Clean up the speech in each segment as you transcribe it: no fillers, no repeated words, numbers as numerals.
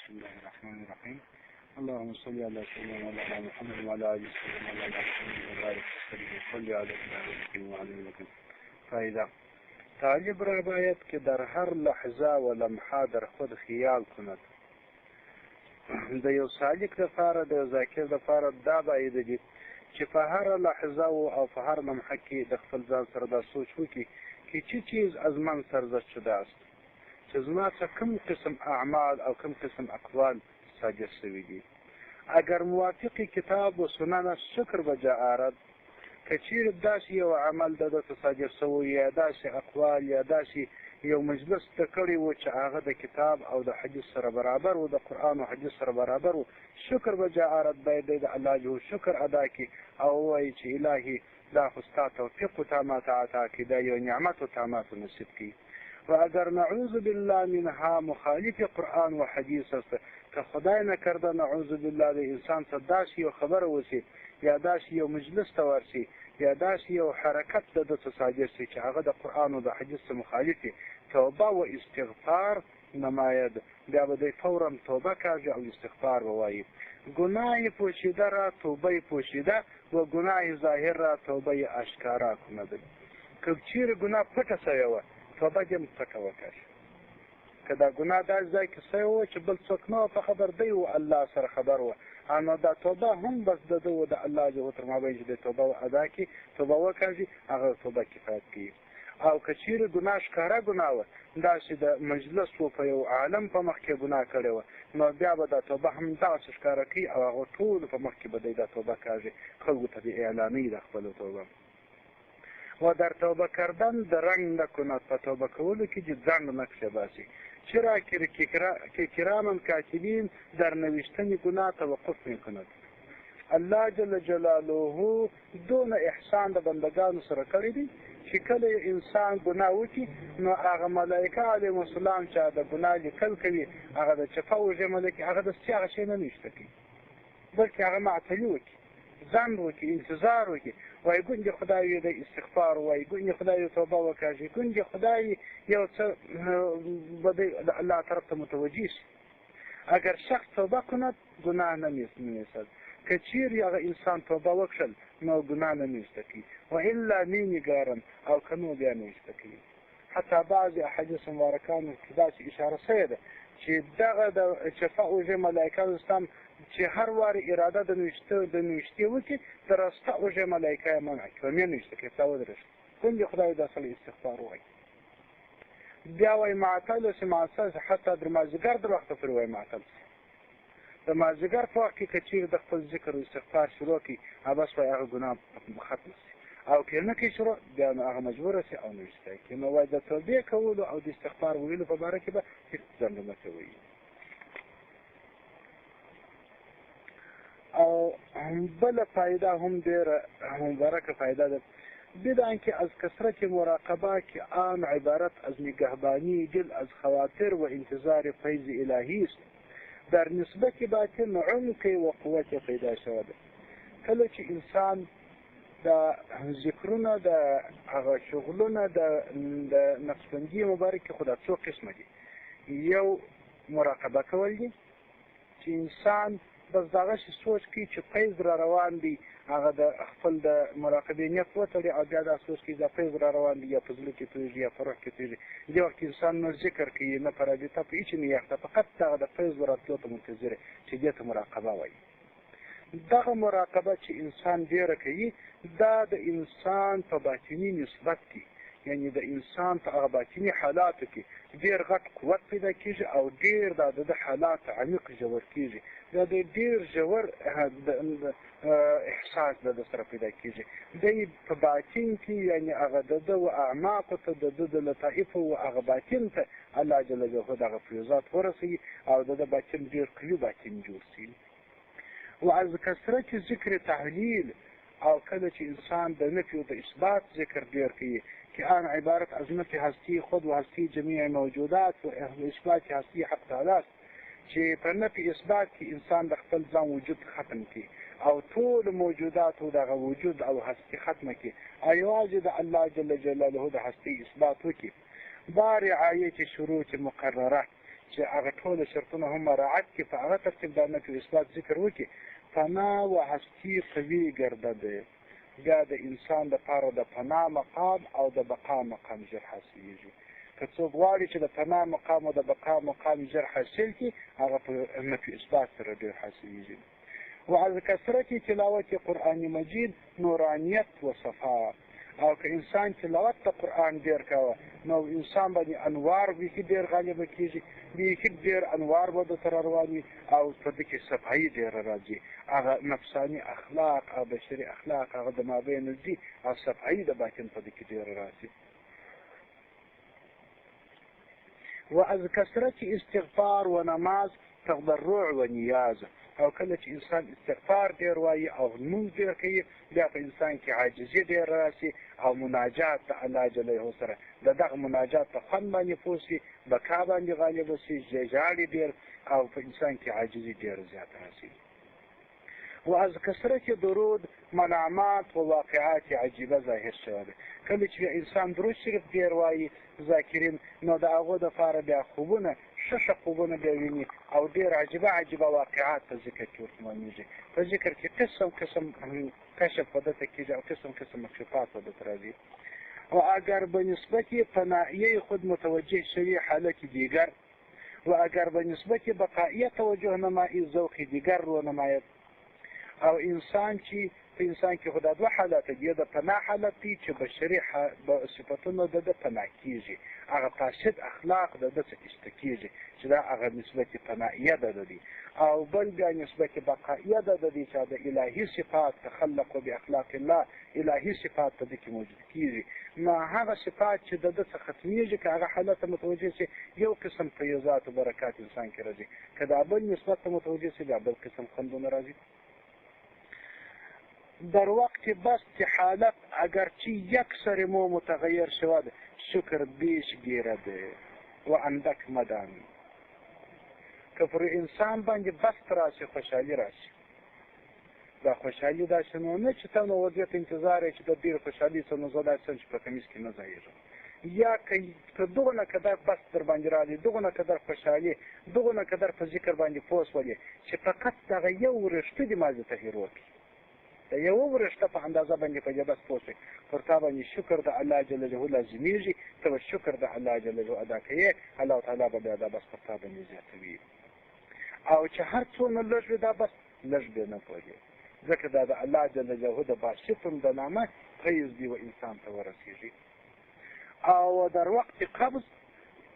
بسم الله الرحمن الرحيم. اللهم صل على سيدنا مولانا محمد وعلى آله وصحبه وعلى محمد وبارك وسلم وصل على سيدنا وعلى فایده طالب را باید که در هر لحظه و لمحه در خود خیال کند. د یو سالک لپاره د یو ذاکر لپاره دا باید دي چې په هر لحظه او په هر لمحه کې د خپل ځان سره دا سوچ وکړي که چه چیز از من سرزد شده است، چې زما څخه کوم قسم اعمال او کوم قسم اقوال صادر شوي دي. اگر موافق کتاب و سنن است شکر بجا آرد، که چیرې داسې یو عمل د ده ته صادر شوی یا داسې اقوال یا داسې یو مجلس ته کړی و چې هغه د کتاب او د حدیث سره برابر و، د قرآن او حدیث سره برابر و، شکر بجا آرد باید د الله جل شکر ادا کړي او ووایي چې الهي دا خو ستا توفیق و تا ماته عطا کړي، دا یو نعمت و تا ماته نصیب کړي. و اگر نعوذ بالله منها مخالف قرآن و حدیث است، که خدای نکرده نعوذ بالله د انسان څخه داسې یو خبره وشي یا داسې یو مجلس ته ورشي یا داسې یو حرکت د ده څخه صادر شي چې هغه د قرآن او د حدیث څخه مخالف وي، توبه و استغفار نماید، بیا به دی فورا توبه کاږي او استغفار به وایي. گناه پوشیده را توبه پوشیده و گناه ظاهر را توبه اشکارا کند. که چیرې ګناه پټه شوې وه توبه دې هم پټه وکړي. که دا ګناه داسې ځای کې شوی وه چې بل څوک نه وه په خبر، دی و الله سره خبر وه، نو دا توبه هم بس د ده و د الله جل تر مابین چې د توبه ادا کړي، توبه وکړي، هغه توبه کفایت کوي. او که چیرې ګناه ښکاره ګناه وه، داسې د مجلس و په یو عالم په مخ کې ګناه کړې وه، نو بیا به دا توبه هم دغسې ښکاره کوي او هغه ټولو په مخ کې به دی دا توبه کاږي، خلکو ته به اعلانوي د خپلو توبه. و در توبه کردن درنگ نکند، په توبه کولو کې چې ځنډ نقشه باسي. چرا که کرام کاتبین در نوشتن گناه توقف میکند. الله جل جلاله دون احسان د بندگانو سره کړی دی چې کله انسان ګناه وکړي نو هغه ملایکه علیهم السلام چې د ګناه لیکل کوي، هغه د چپه اوږې ملایکې هغه دستي هغه شی نه نوشته کوي، بلکې هغه معطلي وکړي، ځنډ وکړي، انتظار وکړي، وایي ګوندې خدای د استغفار وایي، ګوندې خدای توبه وکړي، ګوندې خدای یو څه به د الله طرف ته متوجه شي. اگر شخص توبه کند ګناه نمی‌رسد، که چیرې هغه انسان توبه وکړل نو ګناه نمی‌ایسته کوي، و الا می‌نگارن او که نو بیا نویسته کوي. حتی بعضې احادیث مبارکانو کې داسې اشاره شوې ده چې دغه د چپه اوږې ملایکه هم چې هر وار اراده د نوشتې وکړي د راسته اوږې ملایکه یې منع کړي، مې نوشته کړي، تا ودرېږي، ګوندې خدای دا سړی استغفار ووایي. بیا وایي معطل اوسي، معطل حتی در مازدیګر د وخته پورې وایي معطل شي. د مازدیګر په وخت کې که چیرې د خپل ذکر او استغفار شروع کړي، بس وایي هغه ګناه ختمه شي، او که نه کوي شروع بیا نو هغه مجبوره شي او نوشته کړي. نو وایي د توبې کولو او د استغفار ویلو په باره کې به هېڅ ځنډ نه کوئ. او بله فایده هم ډېره مبارکه فایده ده، بدان که از کثرت مراقبه که آن عبارت از نگهبانی دل از خواطر و انتظار فیض الهی است، در نسبت باطن عمق و قوت پیدا شده. کله چې انسان د ذکرونه د هغه شغلونه د نقشبندي مبارکې خو دا څو قسمه دي. یو مراقبه کول دي چې انسان بس دغه شي سوچ کوي چې فیض را روان دی، هغه د خپل د مراقبې نیت وتړي او بیا دا سوچ کوي دا فیض را روان دی، یا په زړه کې تویږي یا په روح کې تویږي. دې وخت انسان نه ذکر کوي نه په رابطه په هېڅ نه یخته، فقط دغه د فیض راتلو ته منتظر چې دې ته مراقبه وایي. دغه مراقبه چې انسان ډېره کوي دا د انسان په باطني نسبت کې، یعنی د انسان په هغه باطني حالاتو کې ډېر غټ قوت پیدا کېږي او ډېر د حالات عمیق ژور کېږي، دا د ډېر ژور احساس د سره پیدا کېږي. دی په باطن کې یعنی هغه د ده و اعماقو ته د ده د لطایفو و هغه باطن ته الله جل جلاله دغه فیوزات ورسوي او د ده باطن ډېر قوي باطن جوړ شي. و از کثرت ذکر تحلیل، او کله چې انسان د نفي و د اثبات ذکر ډېر کوي که آن عبارت از نفي هستی خود و هستی جمیع موجودات و اثبات هستی حق تعالی است، چې په نفي اثبات کې انسان د خپل ځان وجود ختم کړي او ټول موجودات و دغه وجود او هستی ختمه کړي او یوازې د الله جل جلاله د هستی اثبات وکړي. با رعایت شروط مقرره، چې هغه ټول شرطونه هم مراعات کړي په هغه ترتیب د نفي اثبات ذکر وکړي فنا و هستی قوي ګرځده بیا د انسان دپاره د فنا مقام او د بقا مقام ژر حاصلېږي که څوک غواړي چې د فنا مقام او د بقا مقام ژر حاصل کړي هغه په نفي اثبات سره ډېر حاصلېږي وعلى كثرة تلاوة قرآن مجيد نورانيت وصفاء او که انسان تلاوت د قرآن ډېر کوه نو انسان باندې انوار بیخي ډېر غالبه کېږي بیخي ډېر انوار به درته روان وي او په دې کې صفایي ډېره راځي هغه نفساني اخلاق او بشري اخلاق هغه د مابین ځي او صفایي د باطن په دې کې ډېره راځي وعز كثرة استغفار ونماز تضرع ونياز او کله چې انسان استغفار ډېر وایي او لمونځ ډېر کوي بیا په انسان کې عاجزي ډېر راسي او مناجات د الله جل جلاله سره د دغه مناجات په خوند باندې پوه سي بکا باندې غالبه سي ژاړي ډېر او په انسان کې عاجزي ډېر زیات راسي وعز كثرة درود منامات و واقعات عجیبه ظاهر شوه ده کله چې انسان درود شریف ډېر وایي ذاکرین نو د هغو دپاره بیا خوبونه ښه خوبونه بیا ویني او ډېر عجیبه واقعات په ذکر کې ورته معلومېږي په ذکر کې قسم کشف په دته کېږي او قسم مکشوفات په دته راځي و اگر به نسبت فنائیه خود متوجه شوی حالت دیگر و اگر به نسبت بقائیه توجه نمایی ذوق دیگر رو نماید او انسان چې په انسان کې خدا دوه حالات دي د پناه حالت دی چې بشري صفتونه د پناه کېږي هغه فاسد اخلاق د ده څخه ایسته کېږي چې دا هغه نسبت پناهیه ده دی او بل بیا نسبت بقائیه ده دی چې د الهي صفات تخلق باخلاق الله الهي صفات په دې کې موجود کېږي نو هغه صفات چې د ده څخه ختمېږي که هغه حالت ته متوجه شي یو قسم فیضات و برکات انسان کې راځي که دا بل نسبت ته متوجه شي بیا بل قسم خوندونه راځي در وقت بست حالت اگرچه یک سر مو متغیر شود شکر بیش گیرده و اندک مدن که پر انسان باندې بست راشي خوشحالي راشي دا خوشحالي داسې نو نه چې ته نو وضعیت انتظار یې چې د ډېرې خوشحالي څه نو زه داسې څه چې په کمیس کې نه ځایېږم یا که دغونه قدر بست در باندې راځي دغونه قدر خوشحالي دغونه قدر په ذکر باندې پوه شولې چې فقط دغه یو رښته دې مازې ته هیر وکړي د یو رشته په اندازه باندې په دې بس پوه شئ پر تا باندې شکر د الله جل جلاله لازمیږي ته به شکر د الله جل جلاله ادا کوې الله تعالی به بیا دا بس پر تا باندې زیاتوي او چې هر څونه لږ وي دا بس لږ بې نه پوهېږي ځکه دا د الله جل جلاله د باسطم د نامه فیض دی و انسان ته ورسېږي او در وقت قبض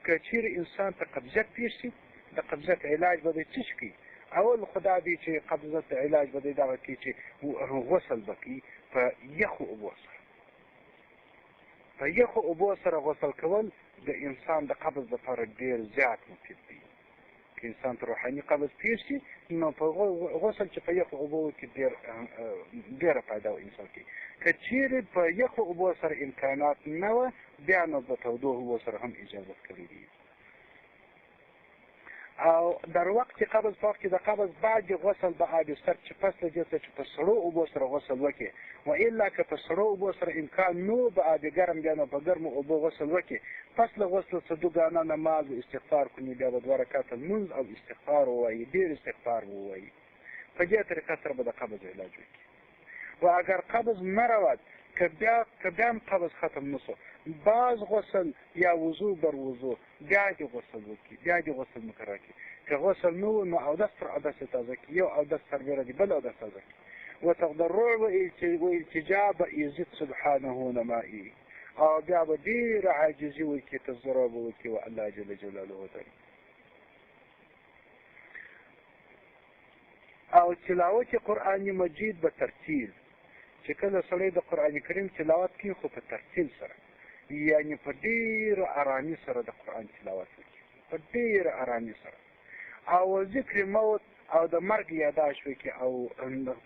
که چیرې انسان ته قبضیت پېښ شي د قبضیت علاج به دی څه کوي اول خدا دی چې قبضت علاج به دی دغه کې چې غسل به کوي په یخو اوبو سره په یخو اوبو سره غسل کول د انسان د قبض لپاره ډېر زیات مفید دی که انسان ته روحاني قبض پېښ شي نو په غسل چې په یخو اوبو کې ډېره فایده و انسان کوي که چیرې په یخو اوبو سره امکانات نه وه بیا نو په تودو اوبو سره هم اجازت کړی دی او در وقت قبض په وخت کې د قبض بعد غسل به آب سر چې پس له دې څخه چې په سړو اوبو سره غسل وکړي و الا که په سړو اوبو سره امکان نو به آب ګرم بیا نو په ګرمو اوبو غسل وکړي پس له غسل څخه دوګانه نماز و استغفار کني بیا به 2 رکعته لمونځ او استغفار ووایي ډېر استغفار ووایي په دې طریقه سره به د قبض علاج وکړي و اگر قبض نه رود که بیا هم قبض ختم نسو باز غسل یا وضو بر وضو بیا دې غسل وکړي بیا دې غسل مقرر کړي که غسل نو نو اودس تر اودس تازه کړي یو اودس سربیره دي بل اودس تازه کړي و تضرع و التجا به یزید سبحانه نمایی او بیا به ډېره عاجزي وکړي تضرع به وکړي و الله جل جلاله ته او تلاوت قرآن مجید به ترتیل چې کله سړی د قرآن کریم تلاوت کوي خو په ترتیل سره یعنی په ډېرو ارامي سره د قرآن تلاوت وکړي په ډېرو ارامي سره او ذکر موت او د مرګ یاداښت وکړي او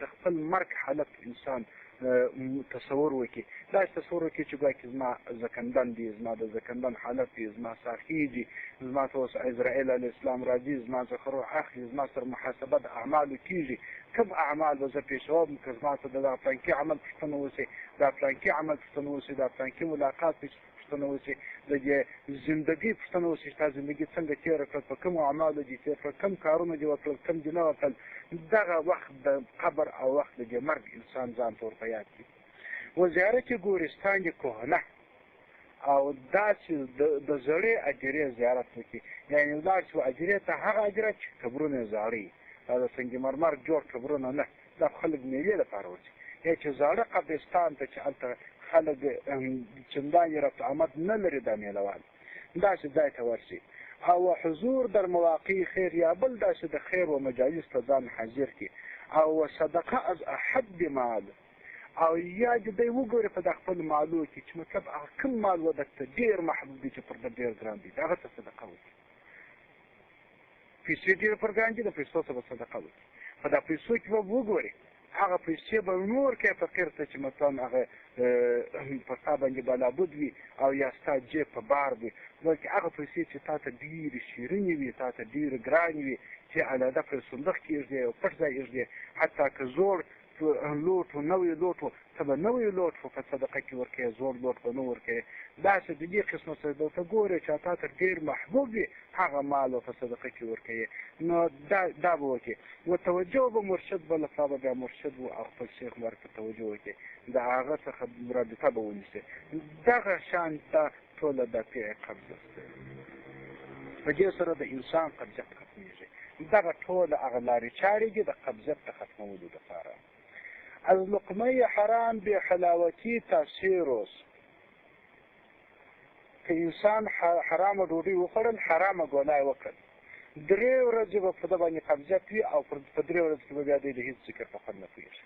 د خپل مرګ حالت انسان تصور وکړي داسې تصور وکړي چې ګواکې زما زکندن دي زما د زکندن حالت دی زما ساقي دي زما ته اوس عزرائیل علیه السلام راځي زما څخه روح اخلي زما سره محاسبه د اعمالو کېږي کوم اعمال به زه پېښوم که زما ته د دغه فلانکي عمل پوښتنه وشي دا فلانکي عمل پوښتنه وشي دا فلانکي ملاقات پوښتنه وشي د دې زندګۍ پوښتنه وشي چې تا زندګي څنګه تېره کړه په کومو اعمالو دې تېر کړه کوم کارونه دې وکړل کوم دې نه وکړل دغه وخت د قبر او وخت د دې مرګ انسان ځان ته ورپه یاد کړي وزیارت ګورستان دې کهنه او داسې د زړې اجرې زیارت وکړي یعنې ولاړ شو اجرې ته هغه اجره چې قبرونه یې زاړه وي دا د سنگ مرمر جوړ قبرونه نه دا خلک میلې لپاره ورځي یا چې زاړه قبرستان ته چې هلته خلک چندانې رفت آمد نه لري دا میلهوال داسې ځای ته ورشي او حضور در مواقع خیر یا بل داسې د خیر و مجالس ته ځان حاضر کړي او صدقه از احد مال او یا دې دی وګورې په د خپل مالو کې چې مطلب هغه کوم مال و درته ډېر محبوب دي چې پر ده ډېر ګران دي د هغه ته صدقه وکړي پیسې ډېر پر ګران دي د پیسو څخه به صدقه وکړي په دا پیسو کې به وګورې هغه پیسې به نور کې فقیر ته چې مثلا هغه په ستا باندې بلابود وي او یا ستا جیب په بار وي بلکې هغه پیسې چې تا ته ډېرې شیرینې وي تا ته ډېرې ګرانې وي چې علاده پر صندوق کې ایږدې او پټ ځای ایږدې حتی که زوړ لوټ و نوی لوټ و ته به نوی لوټ و په صدقه کې ورکوې زوړ لوټ به نه ورکوې داسې د دې قسمه څه ته ګورې چې تا ته ډېر محبوب وي هغه مال به په صدقه کې ورکوې نو دا به وکړې و توجه به مرشد بله خوا به بیا مرشد و او خپل شیخ ورته توجه وکړې د هغه څخه رابطه به ونیسې دغه شان ته ټوله د پیع قبضه په دې سره د انسان قبضیت ختمېږي دغه ټوله هغه لارې چارې دي د قبضیت د ختمولو دپاره از لقمه حرام به حلاوتی تاثیر است که انسان حرام ډوډۍ وخوړل حرامه ګناه وکړل 3 ورځې به په ده باندې قبضیت وي او په 3 ورځې کې به بیا دی د هېڅ ذکر په خوند نه پوهېږي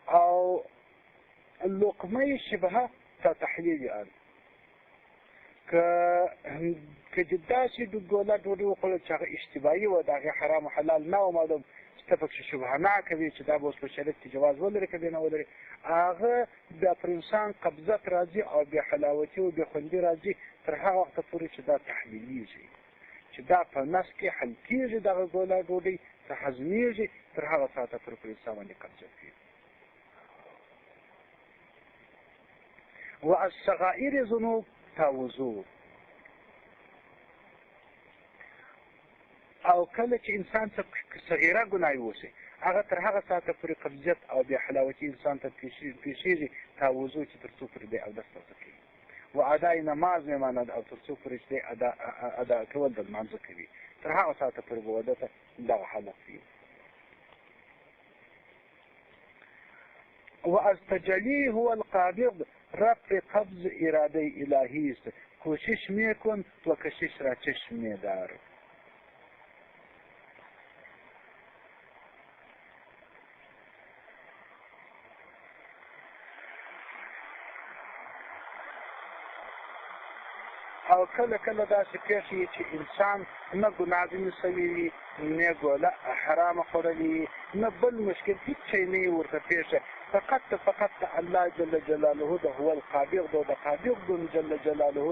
او لقمه شبهه تا تحلیل آن که داسې ګوله ډوډۍ وخوړل چې هغه اشتباهي وه د هغې حرام و حلال نه و معلوم ته پکې شبهناکه وي چې دا به اوس په شریعت کې جواز ولري که نه ولري هغه بیا پر انسان قبضت راځي او بیا حلاوتي او بیا خوندي راځي تر هغه وخته پورې چې دا تحلیلیږي چې دا په نس کې حل کېږي دغه ګوله ډوډۍ ته هضمېږي تر هغه ساعته پورې پر انسان باندې قبضت کوي و از صغائر ذنوب تعوذوا او کله چې انسان ته صغیره ګناه وشي هغه تر هغه ساعته پورې قبضیت او بیا حلاوتي انسان ته پیښېږي تعوذو چې تر څو پورې دی اودس تازه کوي و ادای نماز میماند او تر څو پورې چې دی ادا کول د لمانځه کوي تر هغه ساعته پورې به وده ته دغه حالت وي و از تجلی هو القابض رفع قبض اراده الهی است کوشش میکن و کشش را چشم میدار او کله کله داسې پېښې چې انسان نه ګناهګونې شوي وي نه ګوله حرامه خوړلې نه بل مشکل هېڅ شی نه یې ورته پېښه فقط الله جل جلاله د هو القابض د قابض جل جلاله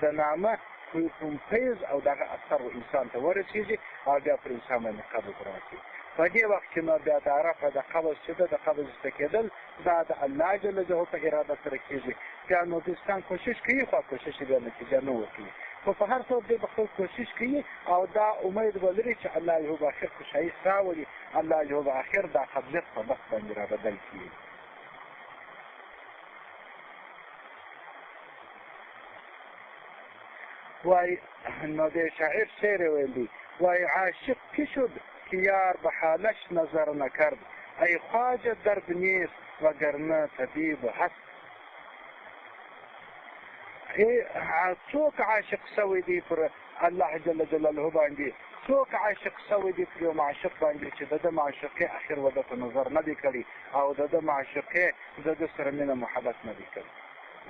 د نامه کوم فیض او دغه اثر و انسان ته ورسېږي او بیا پر انسان باندې قبض راشي په دې وخت کې نو بیا د رفع د قبض چې ده د قبض ایسته کېدل دا د الله جل جلاله په اراده سره کېږي بیا نو د انسان کوشش کوي خو کوشش یې بیا نتیجه نه ورکوي خو په هر صورت دی به خپل کوشش کوي او دا امید به لري چې الله یې به آخر خوشحایي راولي الله یې به آخر دا قبضیت په بخت باندې را بدل کړي وای نو د شاعر شعر ویلی وای عاشق کی شد که یار به حالش نظر نکرد ای خواجه درد نیست وگرنه طبیب هست څوک عاشق سوی دی پر الله جل جلاله باندې څوک عاشق سوی دی پر یو معشوق باندې چې د ده معشوقې اخر وده په نظر نه دی کړی او د ده معشوقې د ده سره مینه محبت نه دی کړی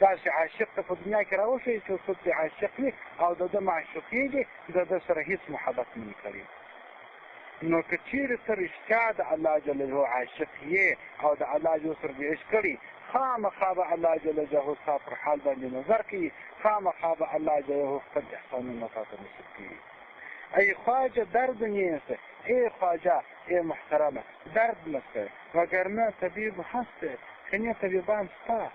داسې عاشق ته په دنیا کې راوښیي چې څوک دې عاشق وي او د ده معشوقې دي د ده سره هېڅ محبت نه وي کړی نو که چیرې ته رښتیا د الله جل جلاله عاشق یې او د الله جل سره دې عشق کړي خامخا به الله جل جلاله ستا پر حال باندې نظر کوي خامخا به الله جل جلاله خپل احسانونه تا ته نصیب کوي ای خواجه درد نیست ای خواجه ای محترمه درد نسته وگرنه طبیب هست کنیه طبیبان ستا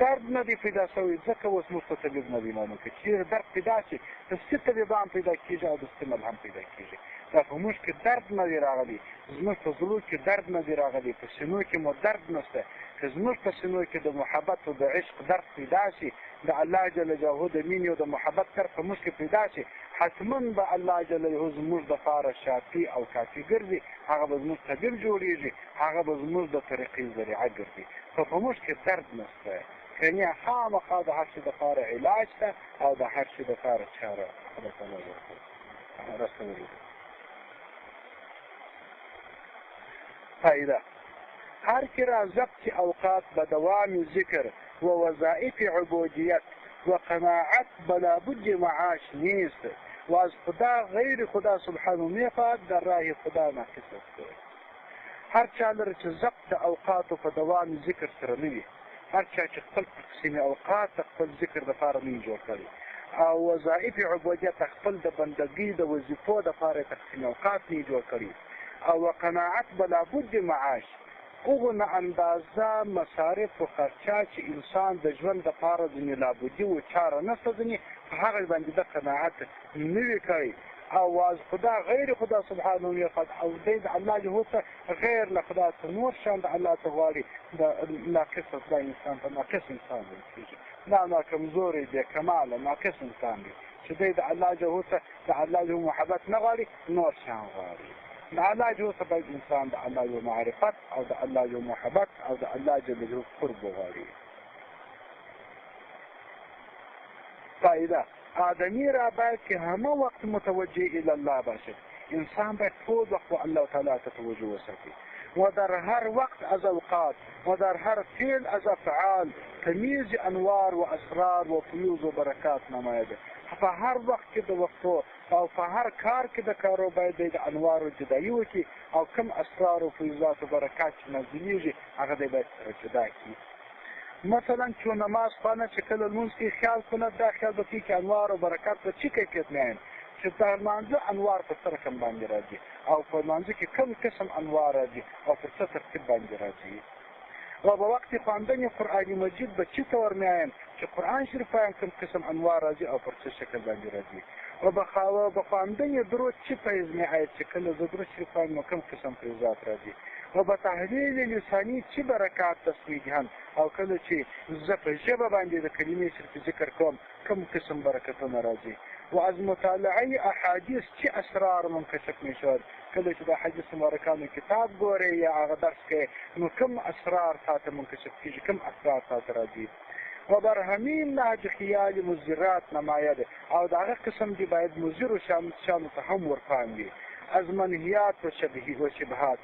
درد نه دی پیدا شوی ځکه اوس موږ ته طبیب نه دی معلوم که چېرې درد پیدا شي د څه طبیبان پیدا کېږي او د څه ملهم پیدا کېږي دا په موږ کې درد نه دی راغلی زموږ په زړو کې درد نه دی راغلی په سینو کې مو درد نشته که زموږ په سینو کې د محبت او د عشق درد پیدا شي د الله جل جلاله د مینې او د محبت درد په موږ کې پیدا شي حتما به الله جل جلاله زموږ دپاره شافي او کافي ګرځي هغه به زموږ طبیب جوړېږي هغه به زموږ د طریقې ذریعه ګرځي خو په موږ کې درد نشته که نه خامخا د هر شي دپاره علاج شته او د هر شي دپاره چاره خدای تعالی ورکوي رسوي فائده هر که را ضبط اوقات به دوام ذکر و وظائف عبودیت و قناعت بلا بد معاش نیست و از خدا غیر خدا سبحانه میخواد در راه خدا ناقص است هر چا لره چې ضبط اوقاتو په دوام ذکر سره نه وي هر چا چې خپل تقسیم اوقات خپل ذکر دپاره نه جوړ کړي او وظائف عبودیت خپل د بندګۍ د وظیفو دپاره تقسیم اوقات نه جوړ کړي او قناعت بلا بد معاش هغو نه اندازه مصارف و خرچه چې انسان د ژوند دپاره ځینې لابودي و چاره نشته ځینې په هغه باندې د قناعت نه وي کړی او از خدا غیر خدا سبحانه میخواد او دی د الله جهو ته غیر له خدا څخه نور شان د الله ته غواړي د ناقص خدای انسان ته ناقص انسان ویل کېږي دا ناکمزوری بې کماله ناقص انسان دی چې دی د الله جهو ته د الله جهو محبت نه غواړي نور شان غواړي د الله جهو ته باید انسان د الله جهو معرفت او د الله جهو محبت او د الله جل جلاله قرب وغواړي فائده آدمی را باید که همه وقت متوجه الى الله باشد انسان باید طول وقت و الله تعالی ته توجه وساتي و در هر وقت از اوقات و در هر فعل از افعال تمیز انوار و اسرار و فیوز و برکات نمایده په هر وخت کې د وختو او په هر کار کې د کارو باید د انوارو جدایي وکړي او کم اسرار و فیوزات و برکات چې نازلیږي هغه دی باید سره جدا کړي مثلا چون نماز خوانه چې کله لمونځ کې خیال کنه دا خیال به کوي چې انوار و برکات په چی کیفیت نه چې در لمانځه انوار په څه رقم باندې راځي او په لمانځه کې کوم قسم انوار راځي او په څه ترتیب باندې راځي و به وقت خواندن قرآن مجید به چی طور میایم چې قرآن شریف وایم کوم قسم انوار راځي او پر څه شکل باندې راځي و به خواندن درود چی فیض میآید چې کله زه درود شریف وایم نو کوم قسم فیضات راځي و به تحلیل لسانی چی برکات تصویږي او کله چې زه په ژبه باندې د کلمې شریف ذکر کوم کوم قسم برکتونه راځي و از مطالعه احادیث چی اسرار منکشف میشود کله چې د حدیث مبارکانو کتاب ګورې یا هغه درس کې نو کوم اسرار تاته منکشف کېږي کوم اسرار تاته راځي و بر همین نهج خیال مضرات نماید او د هغه قسم دی باید مضر و شامل ته هم ورپام وي از منهیات و شبهات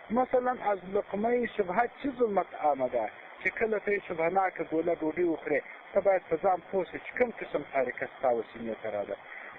مثلا از لقمه شبهات چی ظلمت آمده چې کله ته شبهناکه ګوله ډوډۍ وخورې ته باید په ځان پوه شې چې کوم قسم تاریکه ستا و سینې ته راده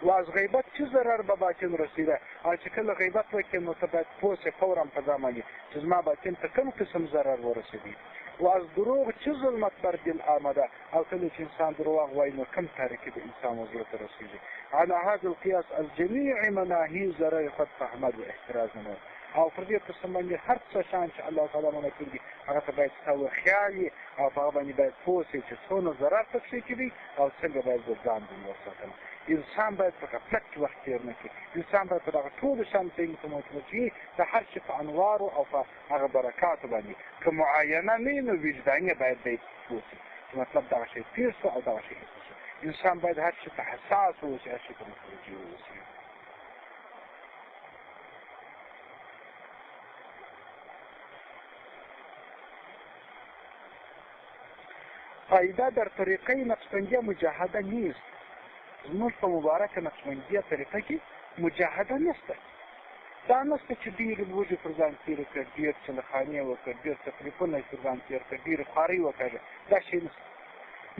و از غیبت چی ضرر به باطن رسیده او چې کله غیبت وکړې نو ته باید پوه شې فورا په ځان باندې چې زما باطن ته کوم قسم ضرر ورسېدي و از دروغ چی ظلمت بر دل آمده او کله چې انسان دروغ وایي نو کوم تاریکي د انسان و زړه ته رسېږي على هذا القياس از جميع مناهي ضرر خود فهمد و احتراز نمود او پر دې قسم باندې هر څه شان چې الله تعالی منع کړي دي هغه ته باید ستا خیال وي او په هغه باندې باید پوه شې چې څونه ضرر پکې کېدي او څنګه باید د ځان باندې وساتم انسان باید په غفلت کې وخت تېر نه کړي انسان باید په دغه ټولو شیانو ته متوجه وي د هر شي په انوارو او په هغه برکاتو باندې که معاینه نه وي نو وجداني باید دی پوه شي چې مطلب دغه شی تېر شو او دغه شی هېڅ شو انسان باید هر شي ته حساس واوسي هر شي ته متوجه واوسي فایده در طریقه نقشبندیه مجاهده نیست زموږ په مبارکه نقشبندیه طریقه کې مجاهده نشته دا نشته چې ډېر لوږې پر ځان تېر کړ ډېر چلخانې وکړ ډېر تکلیفونه یې پر ځان تېر کړ ډېر خوارۍ وکړه دا شی نشته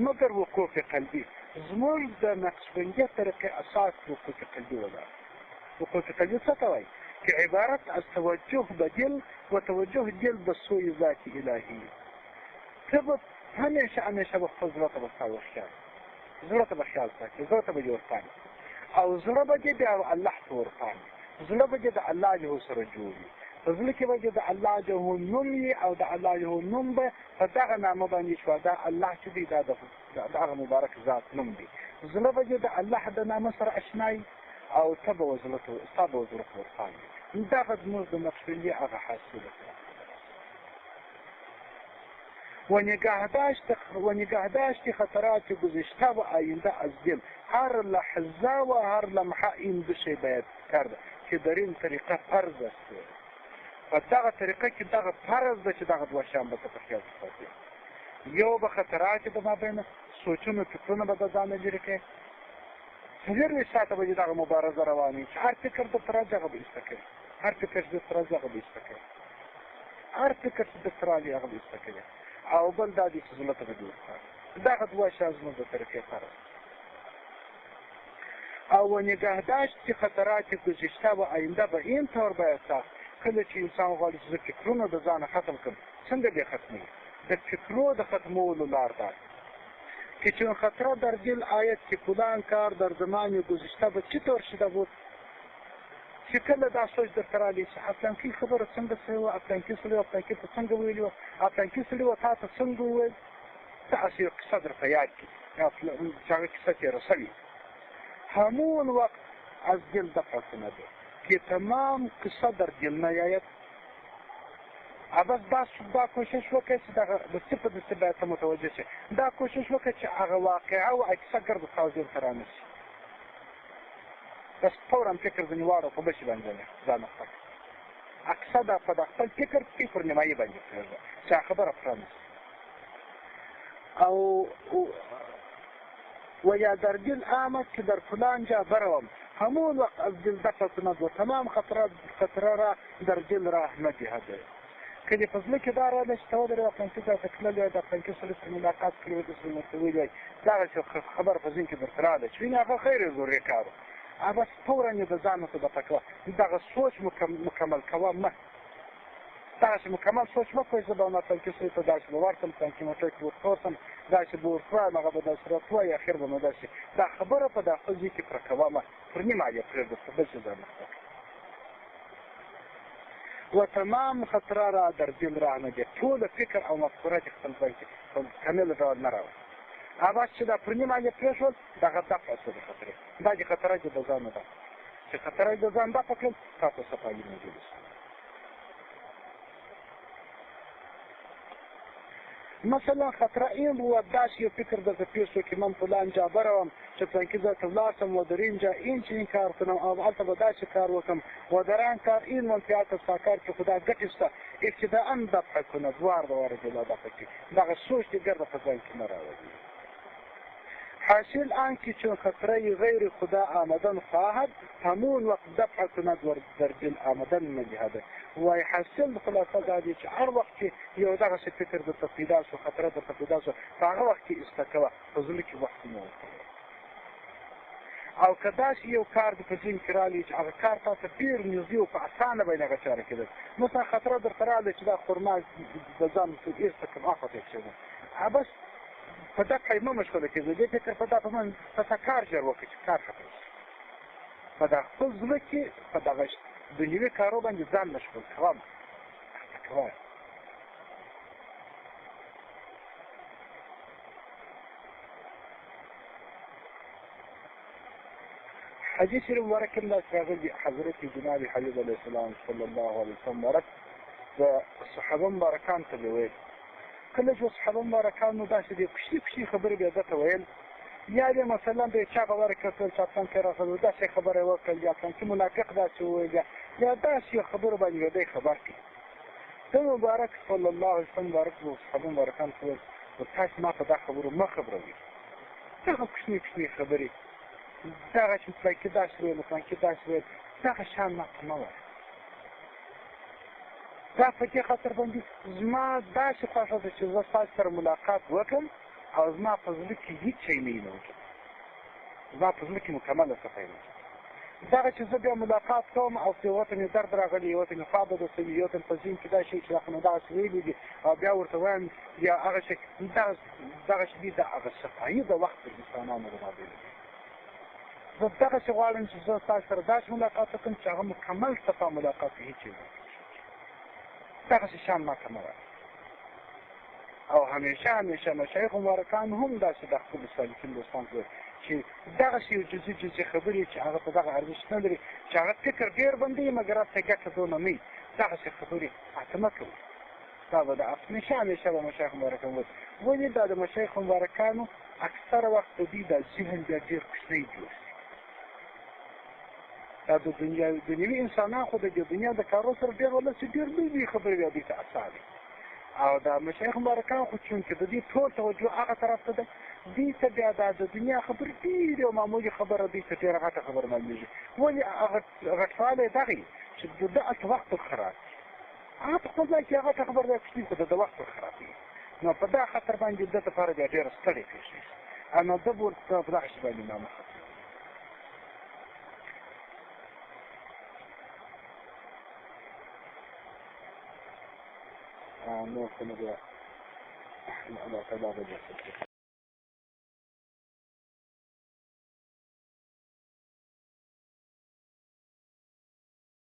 مګر وقوف قلبي زموږ د نقشبندیه طریقې اساس وقوف قلبي ولاړ وقوف قلبي څه ته وایي که عبارت از توجه به دل و توجه دل به سوی ذات الهی ته همیشه به خپل زړه ته به ستا وخیال زړه ته به خیال ساتي زړه ته به دې ورپاندې او زړه به دې بیا الله ته ورپاندې زړه به دې د الله جهو سره جوړ وي په زړه کې به د الله جل نوم وي او د الله جل نوم به په دغه نامه باندې شوه دا الله چې دی دا د هغه مبارک ذات نوم دی زړه به د الله د نامه سره اشنایي او ته به ستا به زړه ته ورخاندي دغه زموږ د مغفرلي هغه حاصل و نگهداشت خطرات گذشته و آینده از دل هر لحظه و هر لمحه این دو شی باید کرد که در این طریقه فرض است و دغه طریقه کې دغه فرض ده چې دغه دوه شیان به ته په خیال کې ساتې یو به خطرات د مابین سوچونه فکرونه به د ځانه لرې کړې څلورویشت ساعته به دغه مبارزه روانه وي چې هر فکر درته راځي هغه به ایسته کوي هر فکر چې درته راځي هغه به ایسته کوي هر فکر چې درته راځي هغه به ایسته کوي او بل دا دی چې زړه ته به دې ورکړي دغه دوه شیان زموږ د طریقې فرض او نگهداشت خطرات گذشته و آینده به این طور باید ساخت کله چې انسان غواړي چې فکرونه د ځانه ختم کړي څنګه به ختموي د فکرو د ختمولو لار ده که چون خطره در دل آید که فلان کار در زمان گذشته به چه طور شده بود چې کله دا سوچ درته راغلی چې افلانکي خبره څنګه سوې وه افلانکي سړي افلانکي ته څنګه ویلي وه افلانکي سړي وه تا ته څنګه وویل داسې یو قصه درته یاد کړي چې هغه کیسه تېره سوې همون وقت از دل دفع کنه که تمام قصه در دل نیاید بس دا کوشش وکړه چې دغه د څه په دسې باید ته متوجه شي دا کوشش وکړه چې هغه واقعه او عکسه ګرد ستا ذهن ته رانشي بس فورا فکر ځینې واړه په بشي باندې ځان خپل عکسه دا په د خپل فکر نیمایي باندې پرېږده چې هغه خبره پرانشي او و یا در دل آمد که در فلان جا بروم همون وقت از دل دفع کند و تمام خطره را در دل راه ندهد که د فضله کې دا راغله چې ته ودرې افغانکي ځای ته تللی وای د افغانکي سړي سره ملاقات کړی وای داسې ورته ویلي وای دغه چې خبره په ذهن کې درته راغله چې وینې هغه خیر ضروري کار و بس فورا یې د ځان ته دفع کوه دغه سوچ مکمل کوه مه داسې مکمل سوچ مه کوئ زه به افغانکي سړي ته داسې به ورتم افغانکي موټر کې ورتورسم داسې به ورخوایم هغه به داسې راته وایي اخر به مې داسې دا خبره په دا خپل ځای کې پوره کوه مه پر نیمه یې پرېږده په بل څه ځای مخته و تمام خطره را در دل راه نده ټول فکر او مفکوره چې خپل ځای کې په کامل ډول نه راوړي هغه چې دا پر نیمه یې پرېښول دغه دفع شو د خطرې دا چې خطره دې د ځان نه ده چې خطره دې د ځان دفع کړل تاسو صفایي موجود شي مثلا خطره این بود داشت یه فکر درته پیش شو که من فلان جا بروم چې فلانکي ځای ته ولاړ شم و در اینجا این چنین کار کنم او هلته به داسې کار وکړم و در آن کار این منفعت است کار که خدا ګټې شته ابتداء دفع کند دواره جلو دفع کړي دغه سوچ دې ګرده په ځان کې نه راولي حاصل آن که چون خطره غیر خدا آمدن خواهد همون وقت دفع کند و در دل آمدن نجهده وای حاصل خلاصه دا دی چې هر وخت چې یو دغسې فکر درته پیدا شو خطره درته پیدا شو په هغه وخت کې ایسته کوه په زړه کې وخت مه ورکوه او که داسې یو کار د په ذهن کې راغلی چې هغه کار تا ته ډېر نږدې او په اسانه باندې هغه چاره کېدل مثلا خطره درته راغلی چې دا خرما د ځان ایسته کړم اخوا ته کېږم بس په دقه یې مه مشغوله کېږه دې فکر په دا په من پسه کار ژر وکړه چې کار ختم شي په دا خپل زړه کې په دغه دنیوي کارو باندې ځان مشغول کوه کوه حدیث مبارک کې داسې راغلي حضرت جناب حبیب علیه السلام صلی الله علیه وسلم مبارک د صحابه مبارکان ته ویل کله چې صحابه مبارکانو داسې دې کوچني خبرې بیا ده ته ویل یا دې مثلا به چا خبره کړل چې افغانکي راغلو داسې خبره یې وکړل یا افغانکي منافق داسې وویل یا داسې خبرو باندې دی خبر کړي ته مبارک صلی الله علیه وسلم مبارک و صحابه مبارکان ته ویل تاسو ما په دا خبرو مه خبروئ دغه کوچني خبرې دغه چې فلانکي داسې ویل فلانکي داسې ویل دغه شیان ما ته مه وایه دا په دې خاطر باندې زما داسې خوښه ده چې زه ستاسو سره ملاقات وکړم او زما په زړه کې هېڅ شی نه وي نه وکړم زما په زړه کې مکمله صفایي نه دغه چې زه بیا ملاقات کوم او یو ته مې درد راغلی یو ته مې خوا بده شوي یو ته مې په ذهن کې دا شی چې دا خو مې دغسې ویلي دي او بیا ورته وایم یا هغه شی دغه شی دي د هغه صفایي د وخت د انسانانو د مابین زه دغسې غواړم چې زه ستاسو سره داسې ملاقات وکړم چې هغه مکمل صفا ملاقات هېڅ شی نه دغسې شیان ماته مه وایه. او همیشه مشایخ مبارکان هم داسې د خپلو سالکین دوستان کوي چې دغسې یو جزي خبرې چې هغه په دغه ارزښت نه لري چې هغه فکر ډېر بندوي مګر هلته ګټه دونه نه وي دغسې خبرې اته مه کوئ. دا به د همیشه به مشایخ مبارکان وایي. ولې دا د مشایخ مبارکانو اکثره وخت د دوی دا ذهن بیا ډېر کوچنی جوړ شي. دا د دنیوي انسانان خو د دنیا د کارو سره ډېر ولسې ډېر لوی خبرې بیا دوی ته اسانه او دا مشایخ مبارکان خو چونکې د دې ټول توجه هغه طرف ته ده دوی ته بیا دا د دنیا خبرې ډېرې او معمولي خبره دوی ته ډېره غټه خبره معلومېږي. ولې غټوالی دغه وي چې د ده هلته وخت ورخراب شي. هغه په خپل ځای کې هغه غټه خبره دی کوچني خو د ده وخت ورخرابوي. نو په دا خطر باندې ده دپاره بیا ډېره ستړې پېښېږي نو ده به ورته په دغه شي باندې نامخه نور خو نه بیا الله تعالی به